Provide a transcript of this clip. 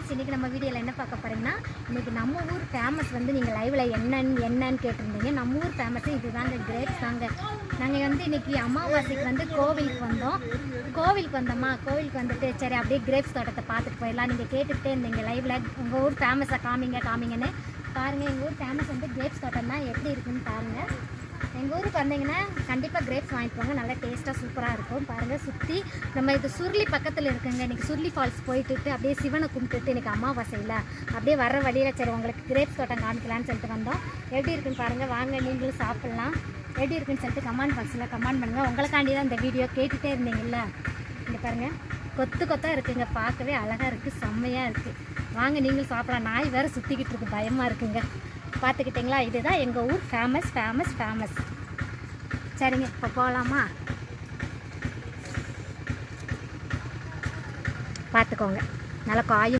Friends, இன்றைக்கி நம்ம வீடியோவில் என்ன பார்க்க போகிறீங்கன்னா, இன்றைக்கி நம்ம ஊர் ஃபேமஸ் வந்து நீங்கள் லைவில் என்னன்னு கேட்டிருந்தீங்க. நம்ம ஊர் ஃபேமஸ் இது தாங்க, கிரேப்ஸ் தாங்க. நாங்கள் வந்து இன்றைக்கி அமாவாசைக்கு வந்து கோவிலுக்கு வந்தோம். கோவிலுக்கு வந்துட்டு சரி அப்படியே கிரேப்ஸ் தோட்டத்தை பார்த்துட்டு போயிடலாம். நீங்கள் கேட்டுக்கிட்டே இருந்தீங்க லைவில் உங்கள் ஊர் ஃபேமஸை காமிங்கன்னு. பாருங்கள், எங்கள் ஊர் ஃபேமஸ் வந்து கிரேப்ஸ் தோட்டம் தான். எப்படி இருக்குன்னு பாருங்கள். எங்கள் ஊருக்கு வந்தீங்கன்னா கண்டிப்பாக கிரேப்ஸ் வாங்கிட்டு போங்க. நல்லா டேஸ்ட்டாக சூப்பராக இருக்கும். பாருங்கள், சுற்றி நம்ம இது சுருளி பக்கத்தில் இருக்குங்க. இன்றைக்கி சுருளி ஃபால்ஸ் போயிட்டு அப்படியே சிவனை கும்பிட்டுட்டு இன்றைக்கி அமாவாசையில் அப்படியே வர வழியில் சரி உங்களுக்கு கிரேப்ஸ் தோட்டம் காமிக்கலான்னு சொல்லிட்டு வந்தோம். எப்படி இருக்குன்னு பாருங்கள், வாங்க நீங்களும் சாப்பிட்லாம். எப்படி இருக்குன்னு சொல்லிட்டு கமெண்ட் பாக்ஸில் கமெண்ட் பண்ணுங்கள். உங்களுக்காண்டி தான் இந்த வீடியோ கேட்டுகிட்டே இருந்தீங்கல்ல. இங்கே பாருங்கள், கொத்தாக இருக்குங்க, பார்க்கவே அழகாக இருக்குது, செம்மையாக இருக்குது. வாங்க நீங்களும் சாப்பிட்லாம். நாய் வேறு சுற்றிக்கிட்டு இருக்கு, பயமாக இருக்குங்க. பார்த்துக்கிட்டிங்களா, இதுதான் எங்கள் ஊர் ஃபேமஸ். சரிங்க, இப்போ போகலாமா? பார்த்துக்கோங்க, நல்லா காயும்.